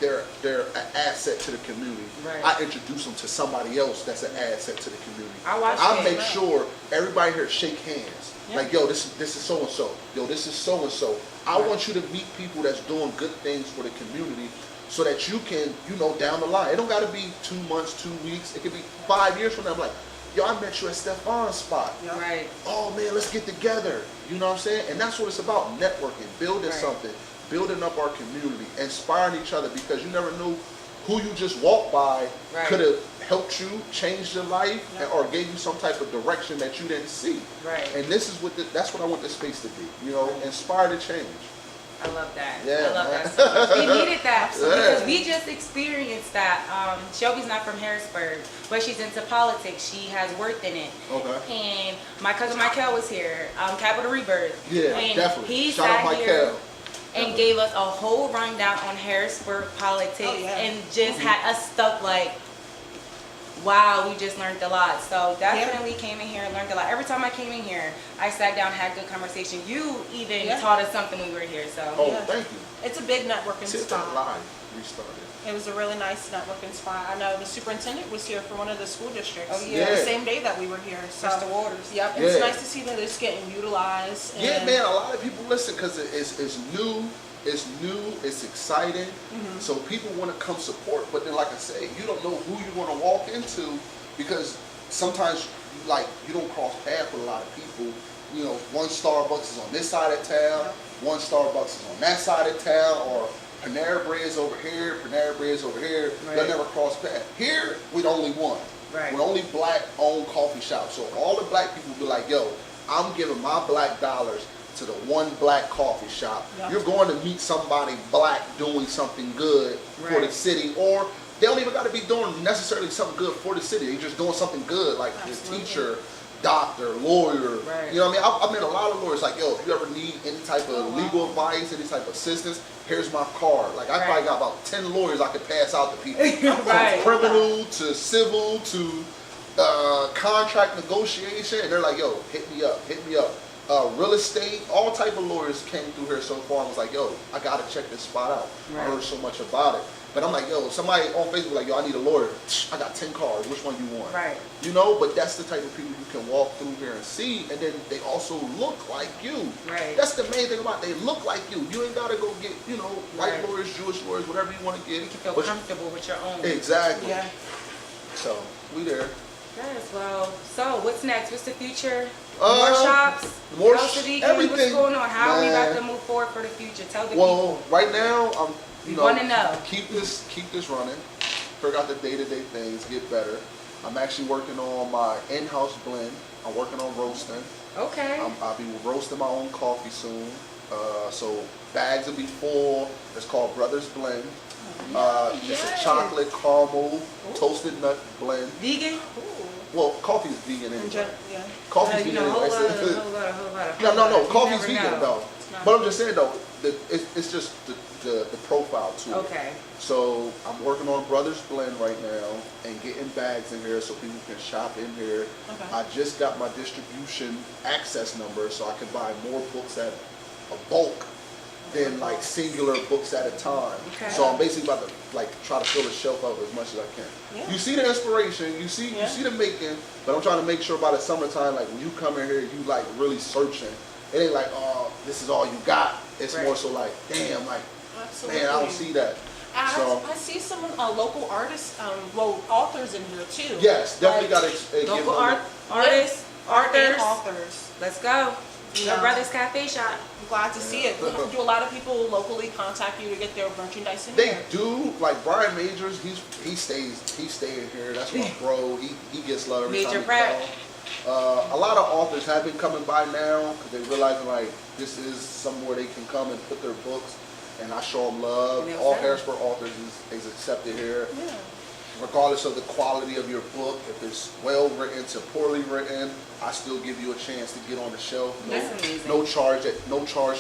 they're an asset to the community, Right. I introduce them to somebody else that's an asset to the community. I watch I it. make sure everybody here shake hands. Yeah. Like, yo, this is so and so. Yo, this is so and so. I Right. want you to meet people that's doing good things for the community, so that you can, you know, down the line. It don't got to be 2 months, 2 weeks. It could be 5 years from now. I'm like, yo, I met you at Stephan's spot. Yeah. Right. Oh man, let's get together. You know what I'm saying? And that's what it's about, networking, building Right. something. building up our community, inspiring each other, because you never knew who you just walked by could have helped you, changed your life, or gave you some type of direction that you didn't see. Right. And this is that's what I want this space to be. You know, inspire to change. I love that. Yeah, I love that so much. We needed that because we just experienced that. Shelby's not from Harrisburg, but she's into politics. She has worked in it. Okay. And my cousin Michael was here, Capital Rebirth. Yeah, and definitely. He Shout out sat here Michael. and gave us a whole rundown on Harrisburg politics and just had us stuck like, wow, we just learned a lot. So definitely came in here and learned a lot. Every time I came in here, I sat down, had good conversation. You even taught us something when we were here. So Thank you. It's a big networking spot. Live restarted. It was a really nice networking spot. I know the superintendent was here for one of the school districts. Oh, yeah. The same day that we were here. So, Mr. Waters. Yep. It's nice to see that it's getting utilized. Yeah, man. A lot of people listen because it's new. It's new, it's exciting, so people want to come support, but then like I say, you don't know who you're going to walk into, because sometimes you don't cross paths with a lot of people. You know, one Starbucks is on this side of town, one Starbucks is on that side of town, or Panera Bread's over here, Panera Bread's over here. They'll never cross paths. Here, we're only one. We're only black-owned coffee shop, so all the black people be like, yo, I'm giving my black dollars to the one black coffee shop. You're going to meet somebody black doing something good for the city, or they don't even got to be doing necessarily something good for the city. They're just doing something good, like a teacher, doctor, lawyer. You know what I mean? I've met a lot of lawyers like, yo, if you ever need any type of legal advice, any type of assistance, here's my card. Like, I probably got about 10 lawyers I could pass out to people. From criminal to civil to contract negotiation, and they're like, yo, hit me up. Real estate, all type of lawyers came through here so far. I was like, yo, I gotta check this spot out. I heard so much about it. But I'm like, yo, somebody on Facebook like, yo, I need a lawyer. I got 10 cards. Which one you want? You know, but that's the type of people you can walk through here and see, and then they also look like you. That's the main thing about it. They look like you. You ain't gotta go get, you know, white lawyers, Jewish lawyers, whatever you want to get. You can feel comfortable with your own. Exactly. So we there. Yes, well, so what's next? What's the future? More shops? Everything. What's going on? How are we about to move forward for the future? Tell the people. Well, right now, I'm, you want to know. Keep this running. Figure out the day-to-day things, get better. I'm actually working on my in-house blend. I'm working on roasting. Okay. I'll be roasting my own coffee soon. So bags will be full. It's called Brothas Blend. It's a chocolate caramel toasted nut blend. Vegan? Well, coffee is vegan anyway. Coffee's vegan anyway. No. Coffee's vegan though. But I'm just saying though, it's just the profile to it. Okay. So I'm working on Brothers Blend right now and getting bags in here so people can shop in here. I just got my distribution access number so I can buy more books at a bulk than like singular books at a time. So I'm basically about to like try to fill the shelf up as much as I can. You see the inspiration, you see the making, but I'm trying to make sure by the summertime, like when you come in here, you like really searching. It ain't like, oh, this is all you got. It's more so like, damn, like, man, I don't see that. I see some local artists, authors in here too. Yes, definitely got to local artists, authors. Let's go. The Brothers Cafe Shop. I'm glad to see it. Do a lot of people locally contact you to get their merchandise in here? They do. Like Brian Majors, he staying here. That's my bro. He gets love every time he comes. A lot of authors have been coming by now because they realizing like this is somewhere they can come and put their books, and I show them love. All Harrisburg authors is accepted here. Regardless of the quality of your book, if it's well written to poorly written, I still give you a chance to get on the shelf. That's amazing. No charge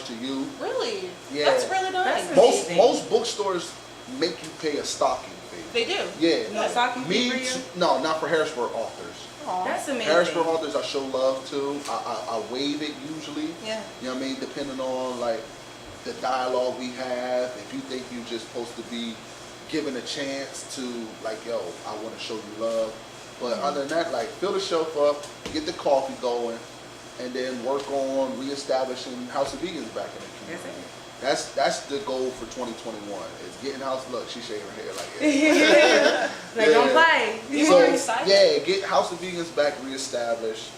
to you. Really? Yeah. That's really nice. Most bookstores make you pay a stocking fee. They do? Yeah. No stocking fee for you? No, not for Harrisburg authors. Aww. That's amazing. Harrisburg authors I show love to. I waive it usually. Yeah. You know what I mean? Depending on like the dialogue we have. If you think you're just supposed to be given a chance to like, yo, I want to show you love. But other than that, like fill the shelf up, get the coffee going, and then work on reestablishing House of Vegans back in the community. That's the goal for 2021 is getting House. Look, she's shaking her head like like don't play. So, yeah, get House of Vegans back reestablished.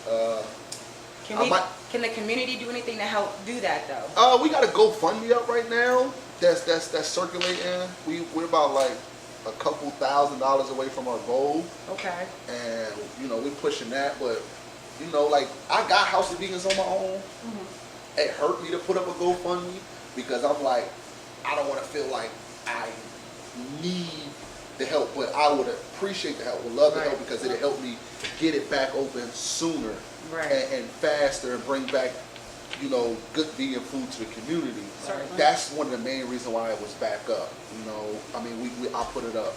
Can the community do anything to help do that though? We got a GoFundMe up right now. That's circulating. We're about like a couple $1,000s away from our goal. Okay. And we're pushing that, but like I got House of Vegans on my own. It hurt me to put up a GoFundMe because I'm like, I don't want to feel like I need the help, but I would appreciate the help, would love the help because it'll help me get it back open sooner and faster and bring back, good vegan food to the community. That's one of the main reasons why it was back up. I mean, I put it up.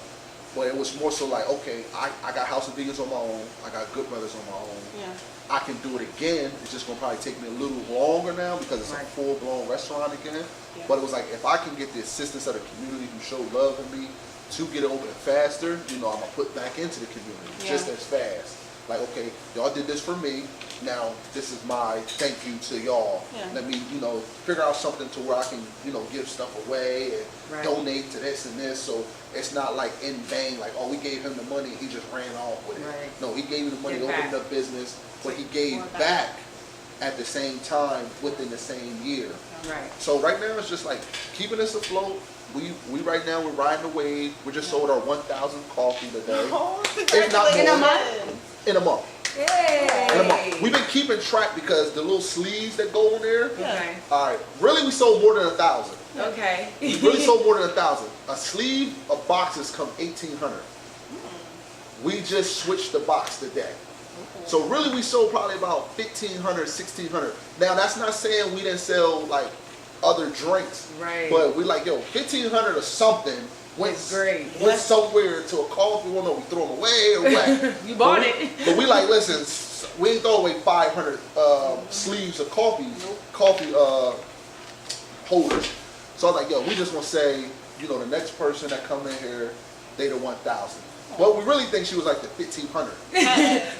But it was more so like, okay, I got House of Vegans on my own. I got Good Brothers on my own. Yeah. I can do it again. It's just going to probably take me a little longer now because it's a full-blown restaurant again. Yeah. But it was like, if I can get the assistance of the community who showed love in me to get it open faster, I'm going to put back into the community just as fast. Like, okay, y'all did this for me. Now, this is my thank you to y'all. Yeah. Let me, figure out something to where I can, give stuff away and donate to this and this. So it's not like in vain, like, oh, we gave him the money, he just ran off with it. Right. No, he gave me the money, opened up business, but he gave back at the same time within the same year. Right. So right now it's just like keeping us afloat. We right now we're riding the wave. We just sold our 1,000th coffee today. Oh, if not more, in a month. In a month. Yay. In a month. We've been keeping track because the little sleeves that go in there. Okay. All right. Really, we sold more than 1,000. Okay. We really sold more than 1,000. A sleeve of boxes come 1,800. We just switched the box today. So really, we sold probably about 1,500, 1,600. Now that's not saying we didn't sell like other drinks, but we like 1,500 or something went somewhere to a coffee. We don't know if we threw them away or what. You bought it. But we like, listen, we ain't throw away 500 sleeves of coffee holders. So I was like, we just want to say, the next person that come in here, they the 1,000. Well, we really think she was like the 1,500.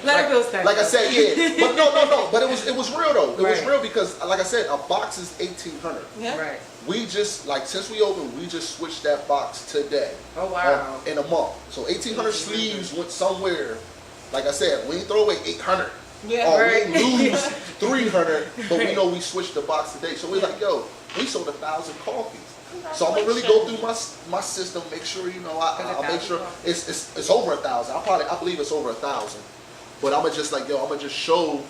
Let her feel special. Like I said, but no. But it was real though. It was real because, like I said, a box is 1,800. Yeah. Right. We just since we opened, we just switched that box today. Oh wow. In a month, so 1,800 sleeves went somewhere. Like I said, we didn't throw away 800. Yeah. We didn't lose 300, but we know we switched the box today. So we're like, we sold 1,000 coffees. So I'm gonna really go through my system, make sure I'll make sure it's over 1,000. I believe it's over 1,000. But I'm gonna just I'm gonna just show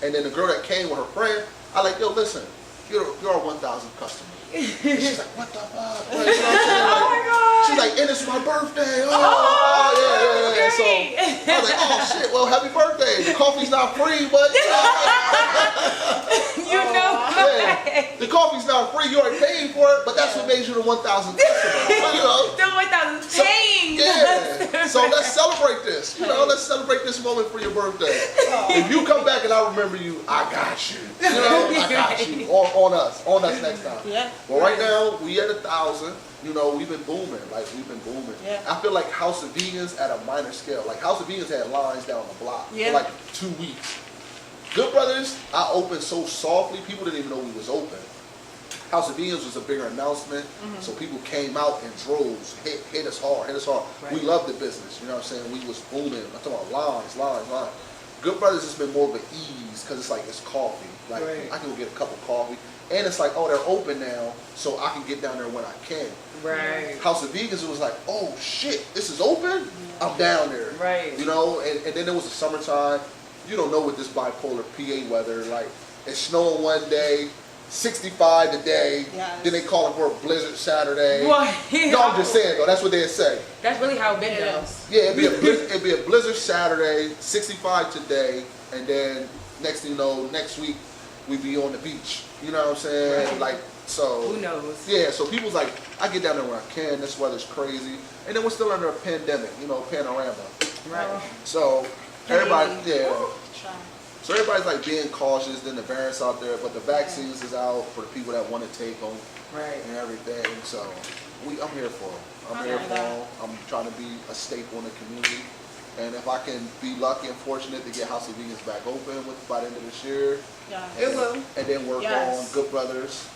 and then the girl that came with her friend, I listen, you're our 1,000 customer. And she's like, what the fuck? You know what I'm saying? Oh my god! She's like, and it's my birthday. Yeah. So I was like, oh shit, well happy birthday. The coffee's not free, but the coffee's not free, you already paid for it, but that's what made you the 1,000 customer. The 1,000 paying. So let's celebrate this. Let's celebrate this moment for your birthday. If you come back and I remember you, I got you. I got you. On us next time. Yeah. Well, right now we at 1,000. We've been booming. Yeah. I feel like House of Vegans at a minor scale. Like House of Vegans had lines down the block for like 2 weeks. Good Brothers, I opened so softly, people didn't even know we was open. House of Vegans was a bigger announcement, so people came out in droves, hit us hard. Right. We loved the business, you know what I'm saying? We was booming. I'm talking about lines. Good Brothers has been more of an ease because it's like it's coffee. Like I can go get a cup of coffee, and it's like, oh, they're open now, so I can get down there when I can. Right. House of Vegans, it was like, oh shit, this is open. I'm down there. Right. And then there was the summertime. You don't know with this bipolar PA weather, like it's snowing one day, 65 today, then they call it for a blizzard Saturday. What? No, I'm just saying though, that's what they'd say. That's really how it been though. Yeah, it'd be a blizzard Saturday, 65 today, and then next thing you know, next week we'd be on the beach. You know what I'm saying? Right. So who knows? Yeah, so people's like, I get down there when I can, this weather's crazy. And then we're still under a pandemic, panorama. Right. So everybody, so everybody's like being cautious. Then the variants out there, but the vaccines is out for the people that want to take them, and everything. So I'm here for them. I'm here for them. I'm trying to be a staple in the community. And if I can be lucky and fortunate to get House of Vegans back open by the end of this year, it will. And then work on Good Brothers,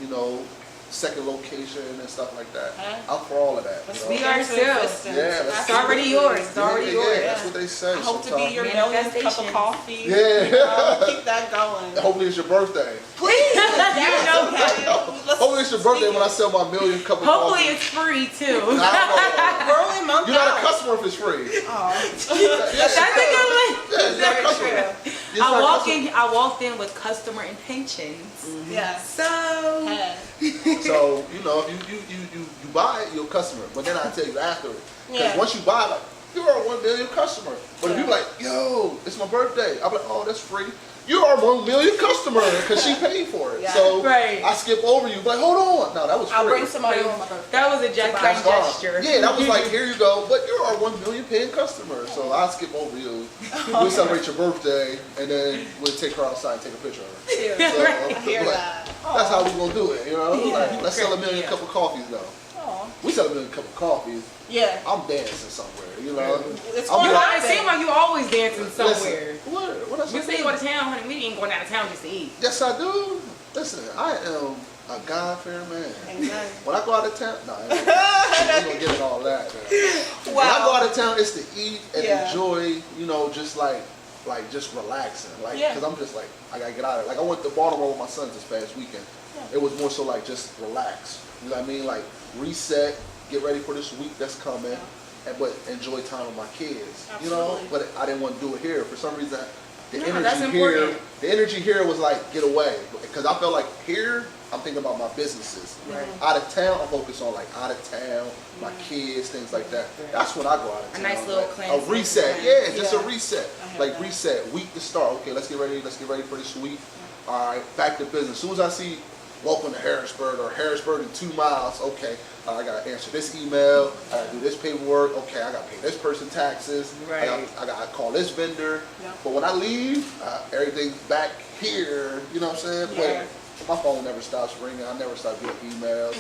second location and stuff like that. I'm for all of that. We are too. It's already yours. It's already yours. That's what they say. I hope to be your millionth cup of coffee. Yeah. Keep that going. Hopefully it's your birthday. Please. Hopefully it's your birthday when I sell my millionth cup of coffee. Hopefully it's free too. We're only a month You're not out. a customer if it's free. That's a good one. Yeah, very true. I walked in with customer intentions. Yes. So So, you know, if you buy it, you're a customer. But then I tell you after it. Because once you buy, like, you're a 1 million customer. But if you're like, yo, it's my birthday, I'm like, oh, that's free. You are 1 million customer because she paid for it. So I skip over you, but hold on. No, that was free. I'll bring somebody on my birthday. that was a kind gesture. Yeah, that was like, here you go. But you are 1 million paying customer. So I'll skip over you. We'll celebrate your birthday, and then we'll take her outside and take a picture of her. Yeah. So, I hear that. that's how we're going to do it, you know? Like, let's sell a million cup of coffees, though. We sell a million cup of coffees. Yeah. I'm dancing somewhere, you know? It's it seems like you always dancing somewhere. Listen, what else? You say you go to town, honey. We ain't going out of town just to eat. Yes, I do. Listen, I am a God-fearing man. Exactly. When I go out of town, no, I'm not going to get in all that. Man. When I go out of town, it's to eat and enjoy, you know, just like just relaxing. Like, because I'm just like, I got to get out of it. Like, I went to Baltimore with my sons this past weekend. It was more so like just relax. You know what I mean? Like, reset, get ready for this week that's coming, but enjoy time with my kids. Absolutely. You know? But I didn't want to do it here. For some reason, the energy here was like, get away. Because I felt like here, I'm thinking about my businesses. Right. Out of town, I'm focused on like out of town, my kids, things like that. That's when I go out of town. A nice little cleanse. A reset. Yeah, just a reset. Like reset. Week to start. Okay, let's get ready for this week. All right, back to business. As soon as I see welcome to Harrisburg or Harrisburg in 2 miles, okay, I gotta answer this email, I gotta do this paperwork, okay, I gotta pay this person taxes, right. I gotta call this vendor. But when I leave, everything's back here, you know what I'm saying? But my phone never stops ringing, I never stop getting emails.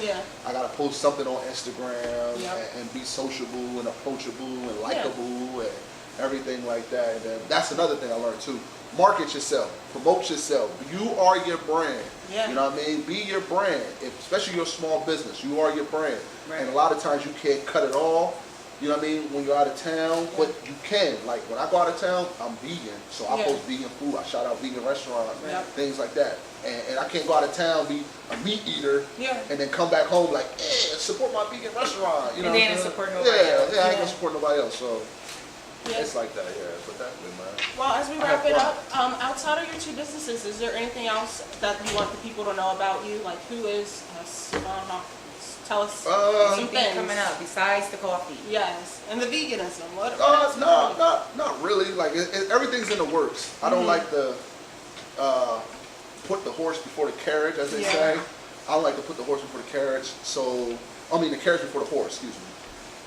I gotta post something on Instagram and be sociable and approachable and likable and everything like that. And then that's another thing I learned too. Market yourself, promote yourself. You are your brand. You know what I mean? Be your brand, especially your small business. You are your brand. And a lot of times you can't cut it all. You know what I mean? When you're out of town, but you can. Like when I go out of town, I'm vegan, so I post vegan food. I shout out vegan restaurants, things like that. And I can't go out of town, be a meat eater, and then come back home like, support my vegan restaurant. You know, and then support nobody else. I ain't gonna support nobody else. So. It's like that, but definitely, man. Well, as we wrap it up, outside of your 2 businesses, is there anything else that you want the people to know about you? Like, who is Stephan Hawkins? Tell us some things coming up besides the coffee. Yes, and the veganism. What not really. Like everything's in the works. I don't like to put the horse before the carriage, as they say. I don't like to put the horse before the carriage. So, I mean, the carriage before the horse. Excuse me.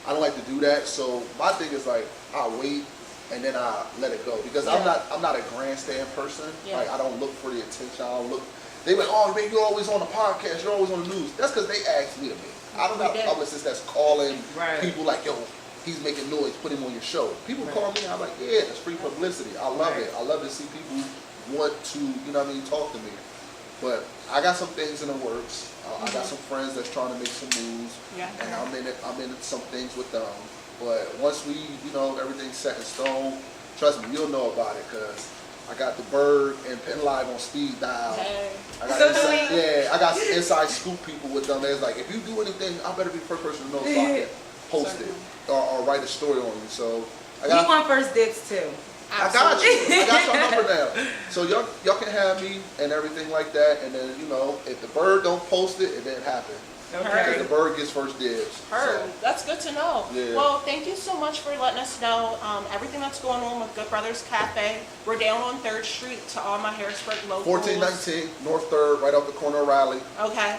I don't like to do that. So my thing is like I wait and then I let it go because I'm not a grandstand person. Like I don't look for the attention. I don't look. They went, oh man, you're always on the podcast. You're always on the news. That's because they asked me to be. I don't have publicists that's calling people like, yo, he's making noise. Put him on your show. People call me. I'm like, yeah, that's free publicity. I love it. I love to see people want to, you know what I mean, talk to me. But I got some things in the works. I got some friends that's trying to make some moves, and I'm in some things with them. But once we, you know, everything's set in stone, trust me, you'll know about it because I got the Bird and Penn Live on speed dial. I got I got inside scoop people with them. It's like if you do anything, I better be the first person to know so I can post it or write a story on you. So I got. You want first dibs too. Absolutely. I got your number now. So y'all can have me and everything like that. And then, you know, if the Bird don't post it, it didn't happen. Okay. The Bird gets first dibs. Heard. So. That's good to know. Yeah. Well, thank you so much for letting us know everything that's going on with Good Brothers Cafe. We're down on 3rd Street to all my Harrisburg locals. 1419 North 3rd, right off the corner of Riley. Okay.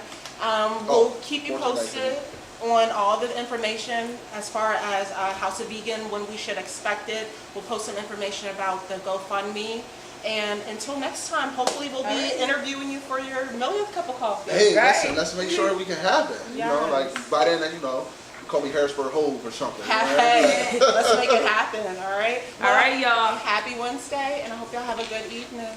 We'll keep you posted on all the information as far as House of Vegan, when we should expect it. We'll post some information about the GoFundMe. And until next time, hopefully we'll be interviewing you for your millionth cup of coffee. Hey, listen, let's make sure we can have it. You know, like by then, you know, call me Harrisburg Hove or something. Hey, let's make it happen, all right? Well, all right, y'all. Happy Wednesday, and I hope y'all have a good evening.